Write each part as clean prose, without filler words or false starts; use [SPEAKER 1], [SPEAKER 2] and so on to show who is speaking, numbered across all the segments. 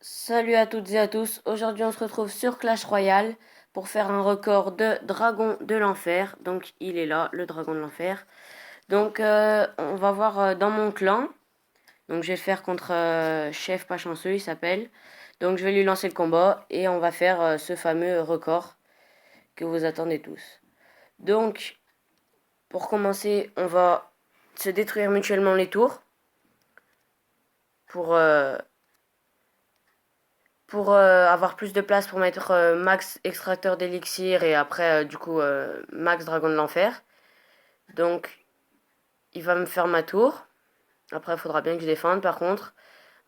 [SPEAKER 1] Salut à toutes et à tous, aujourd'hui on se retrouve sur Clash Royale pour faire un record de dragon de l'enfer. Donc il est là, le dragon de l'enfer. Donc on va voir dans mon clan. Donc je vais faire contre Chef pas chanceux, il s'appelle. Donc je vais lui lancer le combat et on va faire ce fameux record que vous attendez tous. Donc pour commencer, on va se détruire mutuellement les tours pour avoir plus de place pour mettre max extracteur d'élixir et après du coup max dragon de l'enfer. Donc il va me faire ma tour. Après il faudra bien que je défende par contre.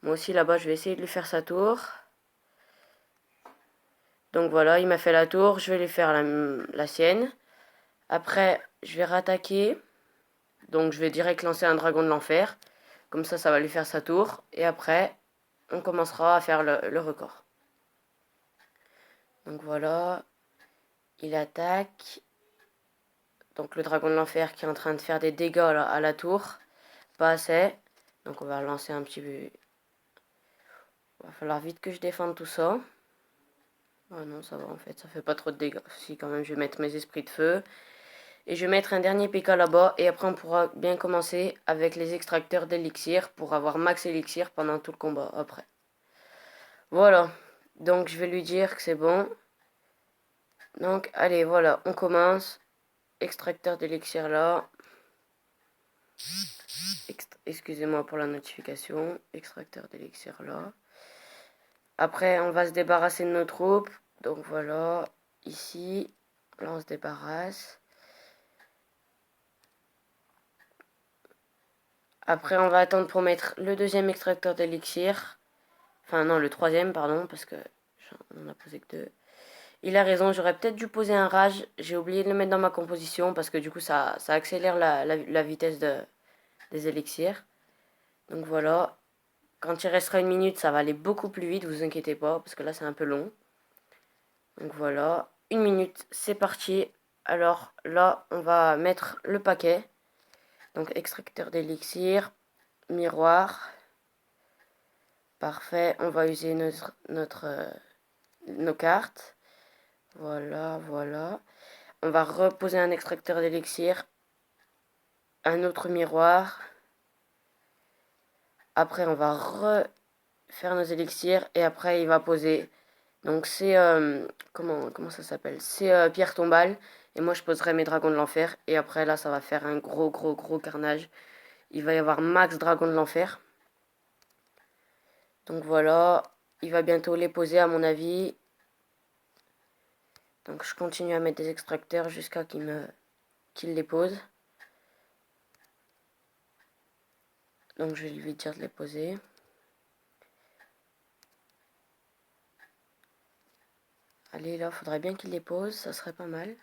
[SPEAKER 1] Moi aussi là-bas je vais essayer de lui faire sa tour. Donc voilà, il m'a fait la tour, je vais lui faire la sienne. Après je vais rattaquer. Donc je vais direct lancer un dragon de l'enfer. Comme ça va lui faire sa tour. Et après on commencera à faire le record. Donc voilà, il attaque. Donc le dragon de l'enfer qui est en train de faire des dégâts à la tour. Pas assez. Donc on va lancer un petit peu. Il va falloir vite que je défende tout ça. Oh non, ça va en fait, ça fait pas trop de dégâts. Si quand même, je vais mettre mes esprits de feu. Et je vais mettre un dernier PK là-bas. Et après, on pourra bien commencer avec les extracteurs d'élixir pour avoir max élixir pendant tout le combat après. Voilà. Donc je vais lui dire que c'est bon. Donc allez, voilà, on commence. Extracteur d'élixir là. Excusez-moi pour la notification. Extracteur d'élixir là. Après, on va se débarrasser de nos troupes. Donc voilà, ici, là on se débarrasse. Après, on va attendre pour mettre le deuxième extracteur d'élixir. Enfin non, le troisième, pardon, parce que on en a posé que deux. Il a raison, j'aurais peut-être dû poser un rage. J'ai oublié de le mettre dans ma composition parce que du coup, ça accélère la vitesse des élixirs. Donc voilà, quand il restera une minute, ça va aller beaucoup plus vite, vous inquiétez pas, parce que là, c'est un peu long. Donc voilà, une minute, c'est parti. Alors là, on va mettre le paquet. Donc extracteur d'élixir, miroir. Parfait, on va user nos cartes. Voilà, voilà. On va reposer un extracteur d'élixir. Un autre miroir. Après, on va refaire nos élixirs. Et après, il va poser. Donc c'est... comment ça s'appelle? C'est pierre tombale. Et moi, je poserai mes dragons de l'enfer. Et après, là, ça va faire un gros carnage. Il va y avoir max dragon de l'enfer. Donc voilà. Il va bientôt les poser, à mon avis. Donc je continue à mettre des extracteurs jusqu'à qu'il les pose. Donc je vais lui dire de les poser. Allez, là, faudrait bien qu'il les pose. Ça serait pas mal.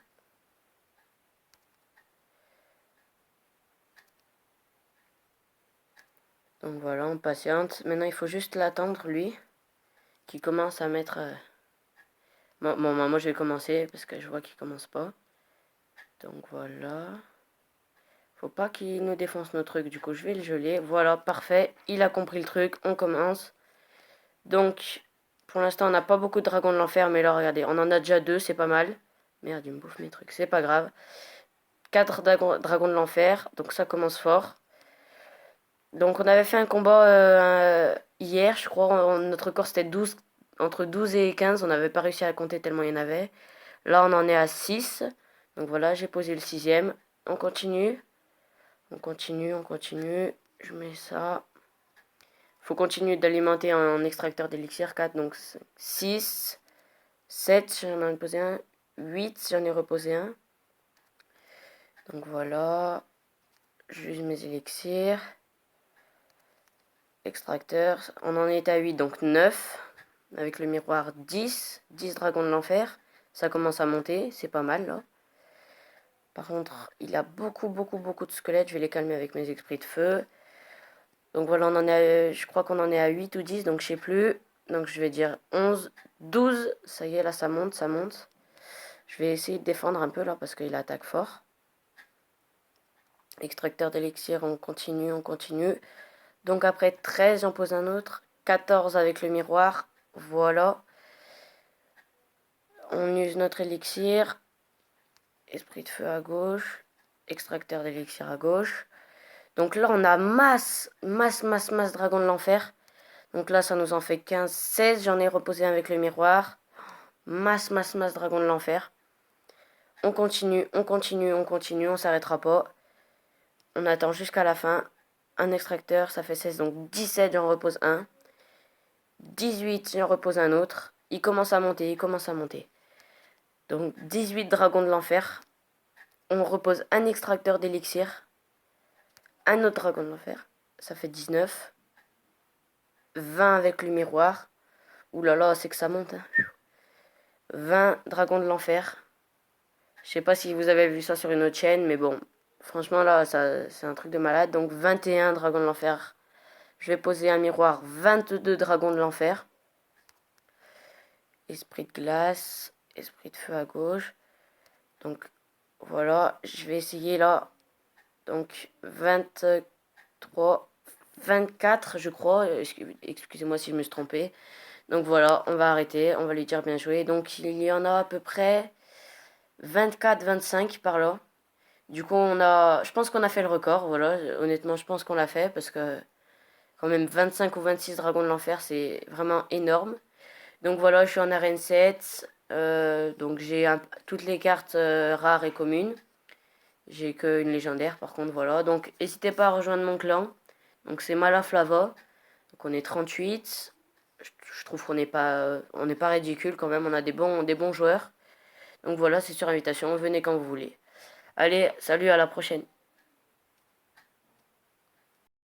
[SPEAKER 1] Donc voilà, on patiente. Maintenant, il faut juste l'attendre, lui, qui commence à mettre... Bon, moi, je vais commencer, parce que je vois qu'il commence pas. Donc voilà. Faut pas qu'il nous défonce nos trucs, du coup, je vais le geler. Voilà, parfait. Il a compris le truc, on commence. Donc, pour l'instant, on n'a pas beaucoup de dragons de l'enfer, mais là, regardez, on en a déjà deux, c'est pas mal. Merde, il me bouffe mes trucs, c'est pas grave. 4 dragons de l'enfer, donc ça commence fort. Donc on avait fait un combat hier, je crois, notre corps c'était 12, entre 12 et 15, on n'avait pas réussi à compter tellement il y en avait. Là on en est à 6, donc voilà, j'ai posé le sixième. On continue, on continue, je mets ça. Faut continuer d'alimenter un extracteur d'élixir, 4, donc 6, 7, j'en ai posé un, 8, j'en ai reposé un. Donc voilà, j'use mes élixirs. Extracteur, on en est à 8, donc 9. Avec le miroir 10 dragons de l'enfer. Ça commence à monter, c'est pas mal là. Par contre, il a beaucoup de squelettes. Je vais les calmer avec mes esprits de feu. Donc voilà, on en est je crois qu'on en est à 8 ou 10, donc je sais plus. Donc je vais dire 11, 12. Ça y est, là ça monte, ça monte. Je vais essayer de défendre un peu là parce qu'il attaque fort. Extracteur d'élixir, on continue, on continue. Donc après 13, j'en pose un autre. 14 avec le miroir. Voilà. On use notre élixir. Esprit de feu à gauche. Extracteur d'élixir à gauche. Donc là, on a masse dragon de l'enfer. Donc là, ça nous en fait 15, 16. J'en ai reposé un avec le miroir. Masse dragon de l'enfer. On continue, on s'arrêtera pas. On attend jusqu'à la fin. Un extracteur, ça fait 16, donc 17, j'en repose un. 18, j'en repose un autre. Il commence à monter. Donc 18 dragons de l'enfer. On repose un extracteur d'élixir. Un autre dragon de l'enfer. Ça fait 19. 20 avec le miroir. Ouh là là, c'est que ça monte. 20 dragons de l'enfer. Je sais pas si vous avez vu ça sur une autre chaîne, mais bon. Franchement, là, c'est un truc de malade. Donc 21 dragons de l'enfer. Je vais poser un miroir. 22 dragons de l'enfer. Esprit de glace. Esprit de feu à gauche. Donc voilà, je vais essayer là. Donc 23, 24 je crois. Excusez-moi si je me suis trompé. Donc voilà, on va arrêter, on va lui dire bien joué. Donc il y en a à peu près 24, 25 par là. Du coup, je pense qu'on a fait le record, voilà. Honnêtement, je pense qu'on l'a fait parce que quand même 25 ou 26 dragons de l'enfer, c'est vraiment énorme. Donc voilà, je suis en arène 7. Donc j'ai toutes les cartes rares et communes. J'ai qu'une légendaire par contre, voilà. Donc n'hésitez pas à rejoindre mon clan. Donc c'est Malaflava. Donc on est 38. Je trouve on n'est pas ridicule quand même. On a des bons joueurs. Donc voilà, c'est sur invitation. Venez quand vous voulez. Allez, salut, à la prochaine.